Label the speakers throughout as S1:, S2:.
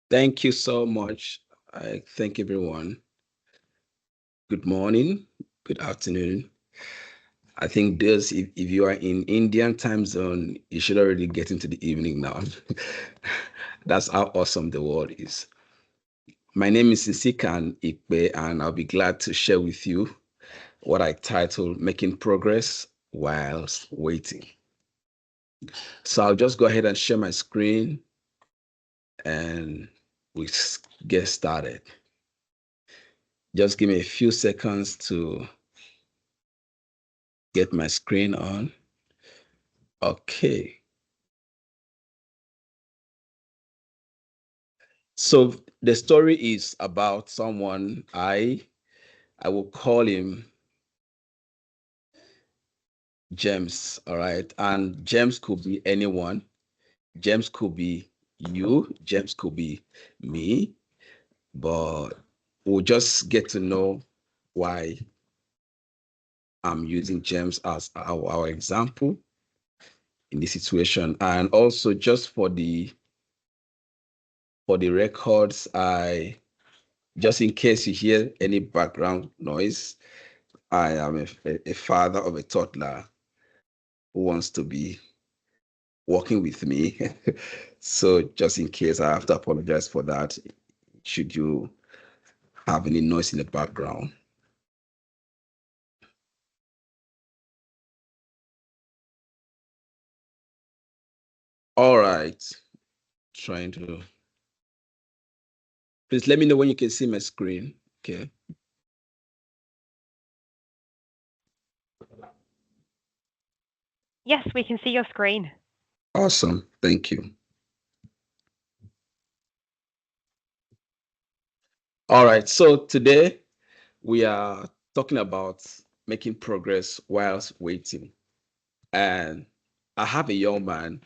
S1: Thank you so much. I thank everyone. Good morning, good afternoon. I think this, if you are in Indian time zone, you should already get into the evening now. That's how awesome the world is. My name is Nsikan Ikpe, and I'll be glad to share with you what I title Making Progress Whilst Waiting. So I'll just go ahead and share my screen and we get started. Just give me a few seconds to get my screen on. Okay. So the story is about someone I will call him James, all right? And James could be anyone. James could be you, James could be me, but we'll just get to know why I'm using James as our example in this situation. And also just for the records, just in case you hear any background noise, I am a father of a toddler who wants to be working with me. So just in case, I have to apologize for that. Should you have any noise in the background? All right. Trying to. Please let me know when you can see my screen. Okay.
S2: Yes, we can see your screen.
S1: Awesome. Thank you. All right. So today we are talking about making progress whilst waiting. And I have a young man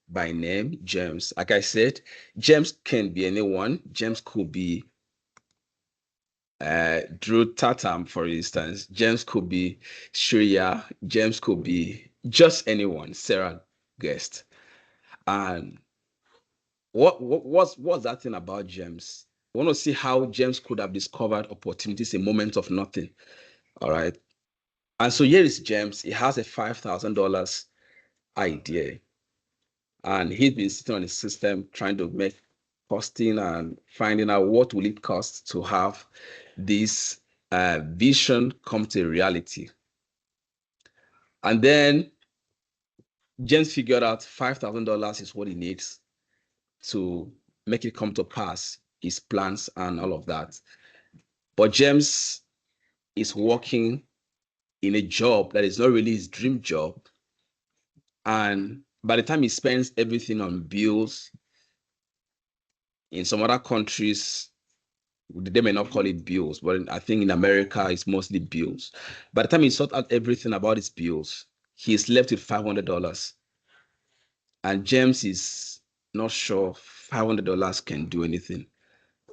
S1: by name James. Like I said, James can be anyone. James could be Drew Tatam, for instance. James could be Shreya. James could be just anyone. Sarah Guest. And what's that thing about James? I want to see how James could have discovered opportunities in moments of nothing. All right. And so here is James. He has a $5,000 idea, and he's been sitting on his system trying to make costing and finding out what will it cost to have this vision come to reality. And then James figured out $5,000 is what he needs to make it come to pass, his plans and all of that. But James is working in a job that is not really his dream job. And by the time he spends everything on bills, in some other countries, they may not call it bills, but I think in America, it's mostly bills. By the time he sorts out everything about his bills, he's left with $500. And James is not sure $500 can do anything.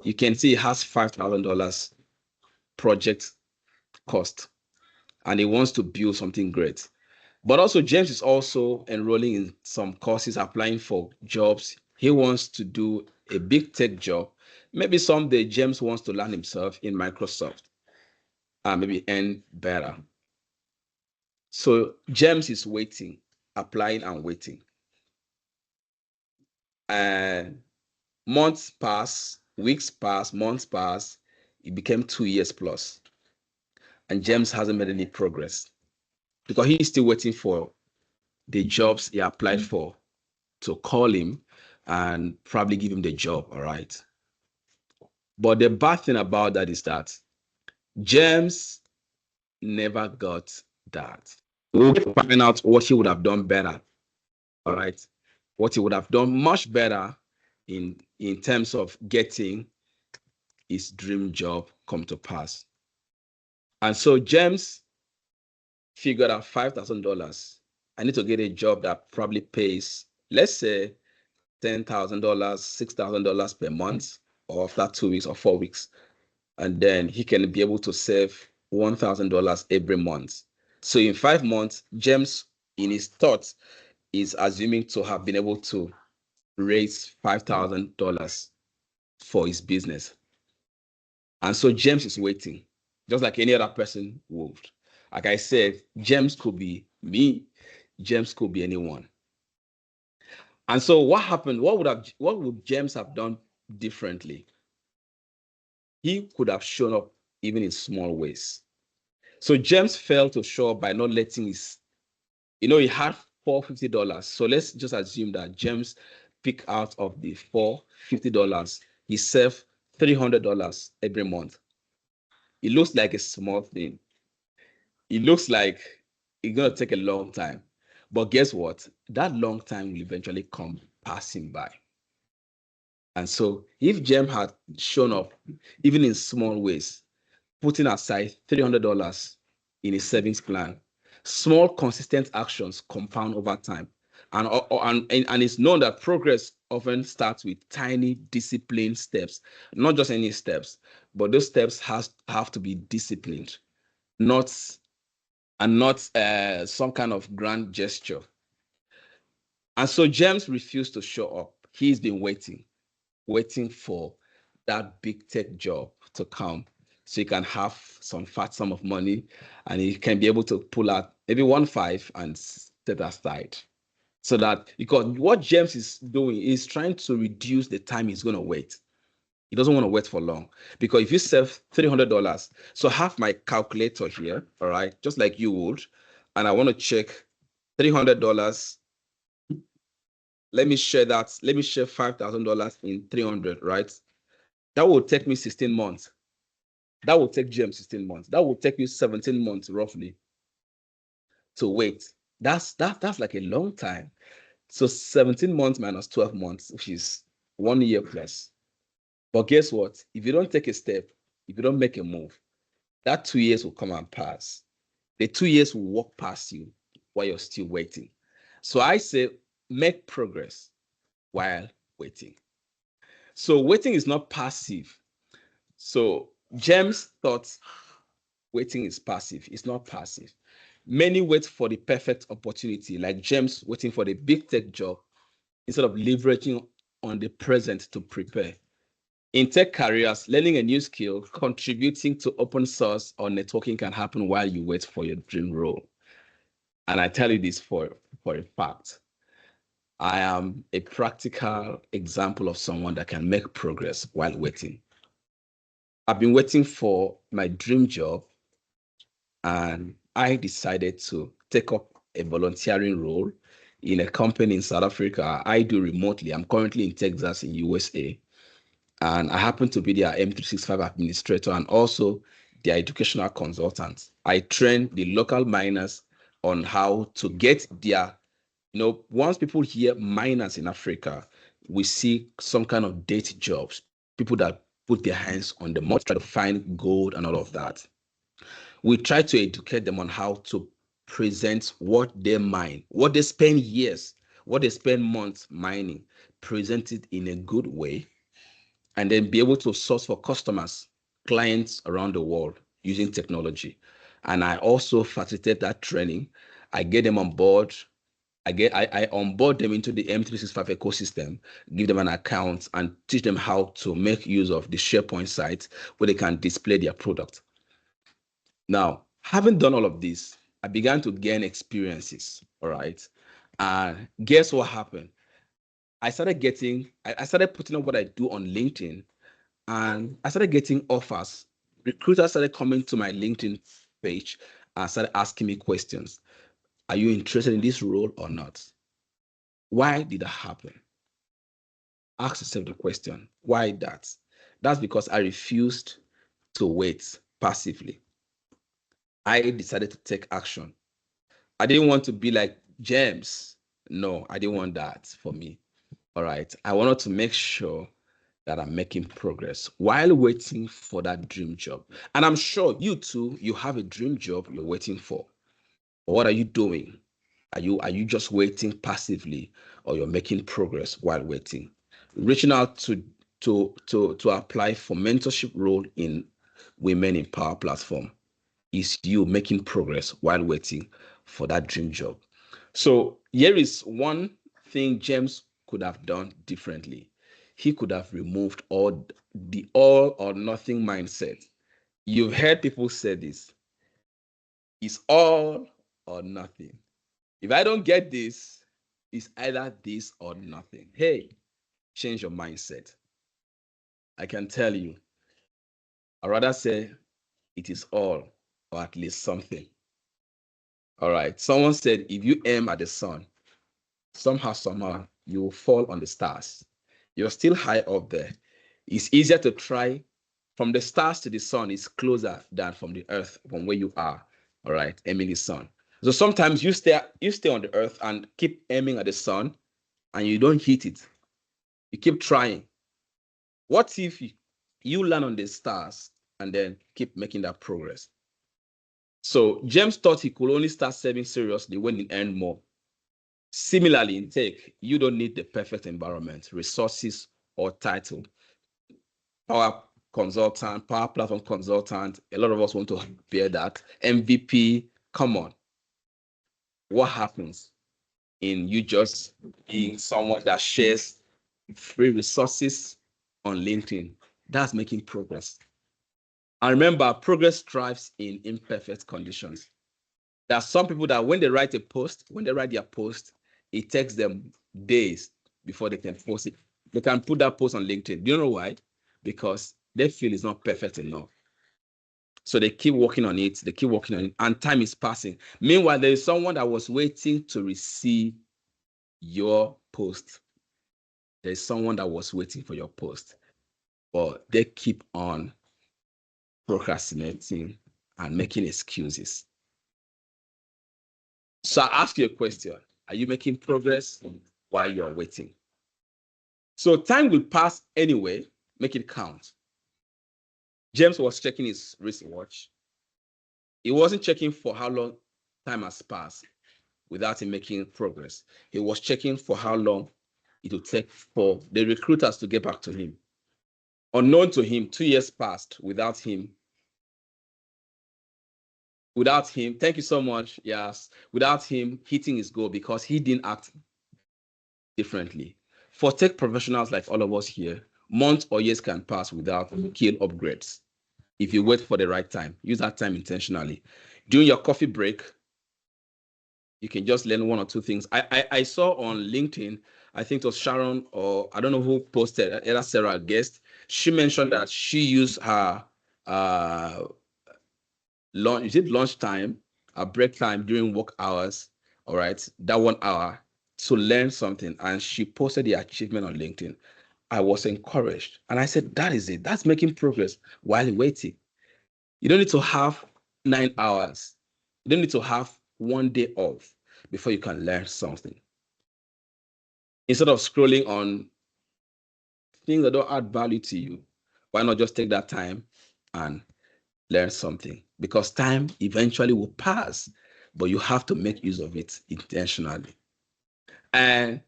S1: You can see he has $5,000 project cost, and he wants to build something great. But also, James is also enrolling in some courses, applying for jobs. He wants to do a big tech job. Maybe someday James wants to land himself in Microsoft and maybe earn better. So James is waiting, applying and waiting. And months pass, weeks pass, months pass. It became 2 years plus. And James hasn't made any progress because he's still waiting for the jobs he applied for to call him and probably give him the job. All right. But the bad thing about that is that James never got that. We'll find out what he would have done better. All right. What he would have done much better in terms of getting his dream job come to pass. And so James figured out $5,000. I need to get a job that probably pays, let's say, $10,000, $6,000 per month, or after 2 weeks or 4 weeks. And then he can be able to save $1,000 every month. So in 5 months, James, in his thoughts, is assuming to have been able to raise $5,000. for his business. And so James is waiting, just like any other person would. Like I said, James could be me, James could be anyone. And so what happened? What would James have done differently? He could have shown up even in small ways. So James failed to show up by not letting his, he had $450. So let's just assume that James picked out of the $450, he saved $300 every month. It looks like a small thing. It looks like it's going to take a long time. But guess what? That long time will eventually come passing by. And so if James had shown up, even in small ways, putting aside $300 in a savings plan, small consistent actions compound over time. And it's known that progress often starts with tiny disciplined steps, not just any steps, but those steps have to be disciplined, not some kind of grand gesture. And so James refused to show up. He's been waiting for that big tech job to come so he can have some fat sum of money and he can be able to pull out maybe 1.5 and set aside. So that, because what James is doing is trying to reduce the time he's going to wait. He doesn't want to wait for long, because if you save $300, so have my calculator here, all right, just like you would, and I want to check $300. Let me share $5,000 in 300, right? That will take me 16 months. That will take James 16 months. That will take you 17 months roughly to wait. That's like a long time. So 17 months minus 12 months, which is 1 year plus. But guess what? If you don't take a step, if you don't make a move, that 2 years will come and pass. The 2 years will walk past you while you're still waiting. So I say, make progress while waiting. So waiting is not passive. So James thought waiting is passive. It's not passive. Many wait for the perfect opportunity, like James waiting for the big tech job instead of leveraging on the present to prepare. In tech careers, learning a new skill, contributing to open source or networking can happen while you wait for your dream role. And I tell you this for a fact. I am a practical example of someone that can make progress while waiting. I've been waiting for my dream job, and I decided to take up a volunteering role in a company in South Africa. I do remotely. I'm currently in Texas in USA, and I happen to be their M365 administrator and also their educational consultant. I train the local miners on how to get their, once people hear miners in Africa, we see some kind of date jobs, people that put their hands on the mud, try to find gold and all of that. We try to educate them on how to present what they mine, what they spend years, what they spend months mining, present it in a good way, and then be able to source for customers, clients around the world using technology. And I also facilitate that training. I get them on board. I onboard them into the M365 ecosystem, give them an account, and teach them how to make use of the SharePoint site where they can display their product. Now, having done all of this, I began to gain experiences. All right. And guess what happened? I started putting up what I do on LinkedIn, and I started getting offers. Recruiters started coming to my LinkedIn page and started asking me questions. Are you interested in this role or not? Why did that happen? Ask yourself the question. Why that? That's because I refused to wait passively. I decided to take action. I didn't want to be like James. No, I didn't want that for me. All right. I wanted to make sure that I'm making progress while waiting for that dream job. And I'm sure you too, you have a dream job you're waiting for. What are you doing? Are you just waiting passively, or you're making progress while waiting? Reaching out to apply for mentorship role in Women in Power platform is you making progress while waiting for that dream job. So here is one thing James could have done differently. he could have removed all the all or nothing mindset. You've heard people say this. It's all or nothing. If I don't get this, it's either this or nothing. Hey, change your mindset. I can tell you, I'd rather say it is all or at least something. All right. Someone said if you aim at the sun, somehow, you will fall on the stars. You're still high up there. It's easier to try from the stars to the sun is closer than from the earth, from where you are. All right, aiming the sun. So sometimes you stay on the earth and keep aiming at the sun and you don't hit it. You keep trying. What if you land on the stars and then keep making that progress? So James thought he could only start serving seriously when he earned more. Similarly, in tech, you don't need the perfect environment, resources, or title. Power consultant, power platform consultant, a lot of us want to bear that. MVP, come on. What happens in you just being someone that shares free resources on LinkedIn? That's making progress. And remember, progress thrives in imperfect conditions. There are some people that when they write their post, it takes them days before they can post it. They can put that post on LinkedIn. Do you know why? Because they feel it's not perfect enough. So they keep working on it, and time is passing. Meanwhile, there is someone that was waiting to receive your post. There's someone that was waiting for your post, but they keep on procrastinating and making excuses. So I ask you a question. Are you making progress while you're waiting? So time will pass anyway. Make it count. James was checking his wristwatch. He wasn't checking for how long time has passed without him making progress. He was checking for how long it would take for the recruiters to get back to him. Unknown to him, 2 years passed without him. Thank you so much. Yes, without him hitting his goal because he didn't act differently. For tech professionals like all of us here, months or years can pass without skill upgrades. If you wait for the right time, use that time intentionally. During your coffee break, you can just learn one or two things. I saw on LinkedIn, I think it was Sharon or I don't know who posted, either Sarah guest. She mentioned that she used her lunchtime, break time during work hours, all right, that 1 hour to learn something. And she posted the achievement on LinkedIn. I was encouraged. And I said, that is it. That's making progress while waiting. You don't need to have 9 hours. You don't need to have 1 day off before you can learn something. Instead of scrolling on things that don't add value to you, why not just take that time and learn something? Because time eventually will pass, but you have to make use of it intentionally. And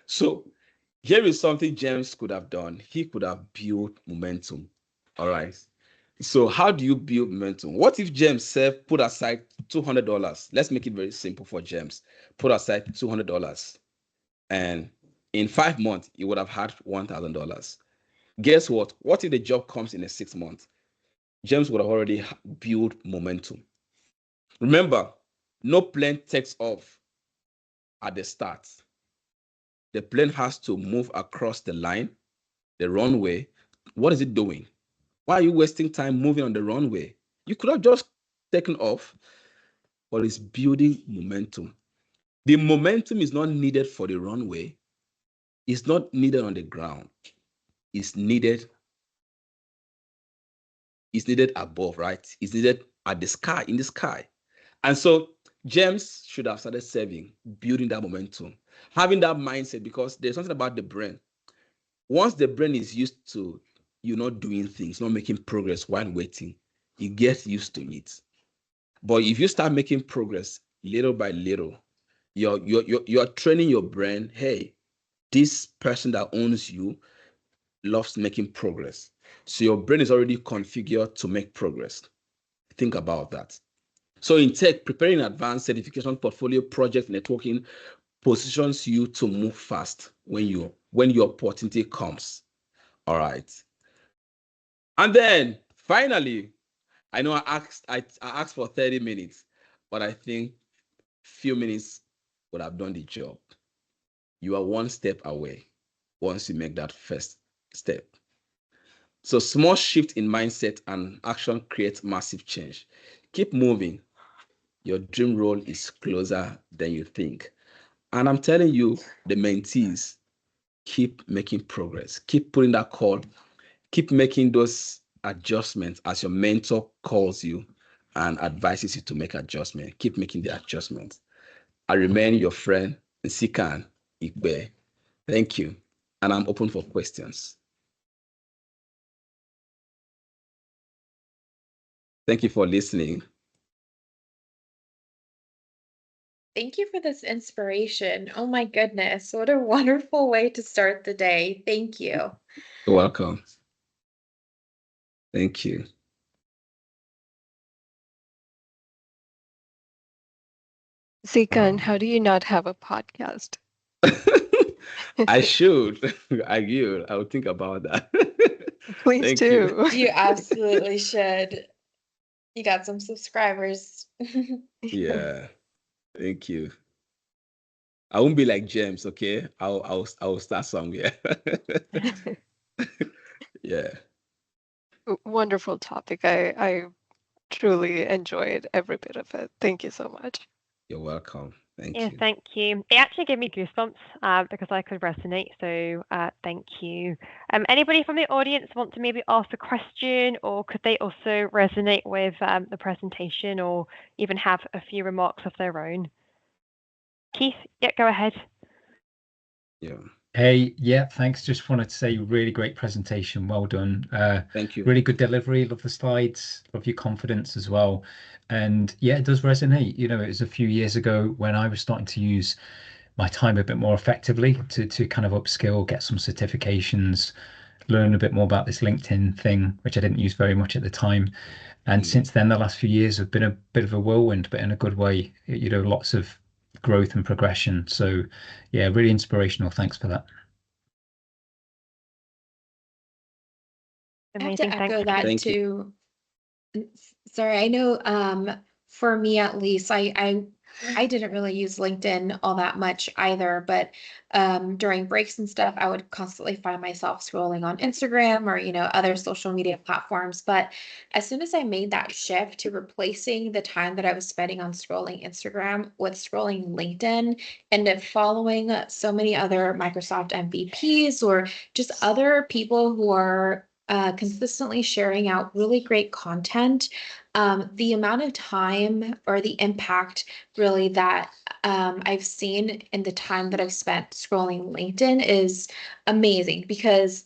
S1: so here is something James could have done. He could have built momentum. All right. So how do you build momentum? What if James said put aside $200? Let's make it very simple for James. Put aside $200. And in 5 months, he would have had $1,000. Guess what? What if the job comes in 6 months? James would have already built momentum. Remember, no plane takes off at the start. The plane has to move across the line, the runway. What is it doing? Why are you wasting time moving on the runway? You could have just taken off, but it's building momentum. The momentum is not needed for the runway. It's not needed on the ground. It's needed above, right? It's needed at the sky, in the sky. And so James should have started serving, building that momentum, having that mindset, because there's something about the brain. Once the brain is used to you not doing things, not making progress while waiting, it gets used to it. But if you start making progress little by little, you're training your brain. Hey, this person that owns you loves making progress. So your brain is already configured to make progress. Think about that. So in tech, preparing advanced certification, portfolio, project, networking positions you to move fast when your opportunity comes. All right. And then finally, I know I asked for 30 minutes, but I think few minutes would have done the job. You are one step away once you make that first step. So small shift in mindset and action creates massive change. Keep moving. Your dream role is closer than you think. And I'm telling you, the mentees, keep making progress. Keep putting that call. Keep making those adjustments as your mentor calls you and advises you to make adjustments. Keep making the adjustments. I remain your friend, Nsikan Ikpe. Thank you. And I'm open for questions. Thank you for listening.
S2: Thank you for this inspiration. Oh my goodness, what a wonderful way to start the day. Thank you.
S1: You're welcome. Thank you.
S3: Nsikan, how do you not have a podcast?
S1: I should. I will. I will think about that.
S3: Please
S1: Thank
S3: do.
S1: you.
S2: You absolutely should. You got some subscribers.
S1: Yeah. Thank you. I won't be like James, okay? I'll start somewhere. Yeah.
S3: Wonderful topic. I truly enjoyed every bit of it. Thank you so much.
S1: You're welcome. Thank
S4: Yeah,
S1: you.
S4: thank you. It actually gave me goosebumps because I could resonate. So thank you. Anybody from the audience want to maybe ask a question, or could they also resonate with the presentation, or even have a few remarks of their own? Keith, yeah, go ahead.
S1: Yeah.
S5: Hey, yeah, thanks. Just wanted to say really great presentation. Well done.
S1: Thank you.
S5: Really good delivery. Love the slides. Love your confidence as well. And yeah, it does resonate. You know, it was a few years ago when I was starting to use my time a bit more effectively to kind of upskill, get some certifications, learn a bit more about this LinkedIn thing, which I didn't use very much at the time. And since then, the last few years have been a bit of a whirlwind, but in a good way. You know, lots of growth and progression. So yeah, really inspirational. Thanks for that.
S2: I have to
S4: Amazing.
S2: echo
S4: Thanks,
S2: that
S4: Keith.
S1: Thank you.
S2: too. Sorry, I know for me at least, I didn't really use LinkedIn all that much either, but during breaks and stuff, I would constantly find myself scrolling on Instagram or, other social media platforms. But as soon as I made that shift to replacing the time that I was spending on scrolling Instagram with scrolling LinkedIn and then following so many other Microsoft MVPs or just other people who are consistently sharing out really great content, the amount of time or the impact really that I've seen in the time that I've spent scrolling LinkedIn is amazing because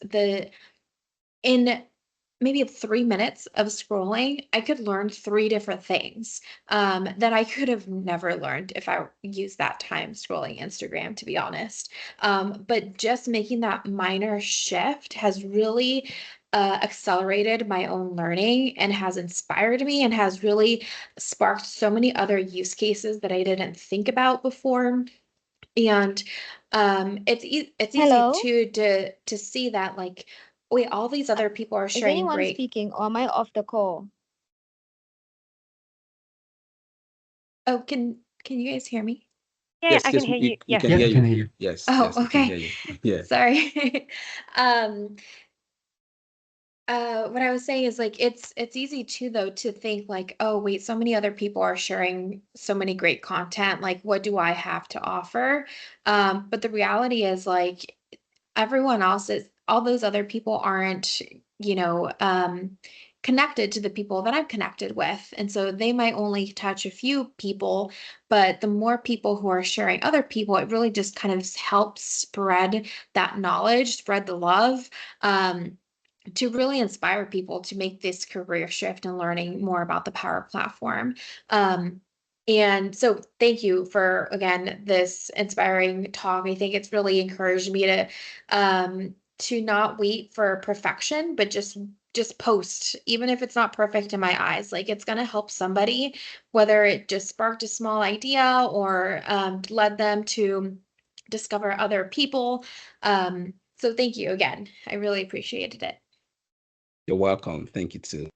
S2: in maybe 3 minutes of scrolling, I could learn 3 different things that I could have never learned if I used that time scrolling Instagram, to be honest. But just making that minor shift has really accelerated my own learning and has inspired me and has really sparked so many other use cases that I didn't think about before. And it's
S6: Hello?
S2: easy to see that, like, wait, all these other people are
S6: Is
S2: sharing
S6: anyone
S2: great.
S6: speaking or am I off the call?
S2: Oh, can you guys hear me?
S4: Yeah,
S1: Yes,
S4: I can
S1: yes,
S4: hear you.
S1: we
S4: Yes.
S1: can
S5: Yeah,
S1: hear
S5: I can
S1: you.
S5: hear you.
S1: Yes,
S2: Oh,
S1: yes, we can hear
S2: okay.
S1: you. Yeah.
S2: Sorry. Um, what I was saying is, like, it's easy too though to think like, oh wait, so many other people are sharing so many great content. Like, what do I have to offer? But the reality is, like, everyone else is all those other people aren't, you know, connected to the people that I'm connected with. And so they might only touch a few people, but the more people who are sharing other people, it really just kind of helps spread that knowledge, spread the love. To really inspire people to make this career shift and learning more about the Power Platform. And so thank you for, again, this inspiring talk. I think it's really encouraged me to not wait for perfection, but just post, even if it's not perfect in my eyes. Like, it's going to help somebody, whether it just sparked a small idea or led them to discover other people. So thank you again. I really appreciated it.
S1: You're welcome. Thank you too.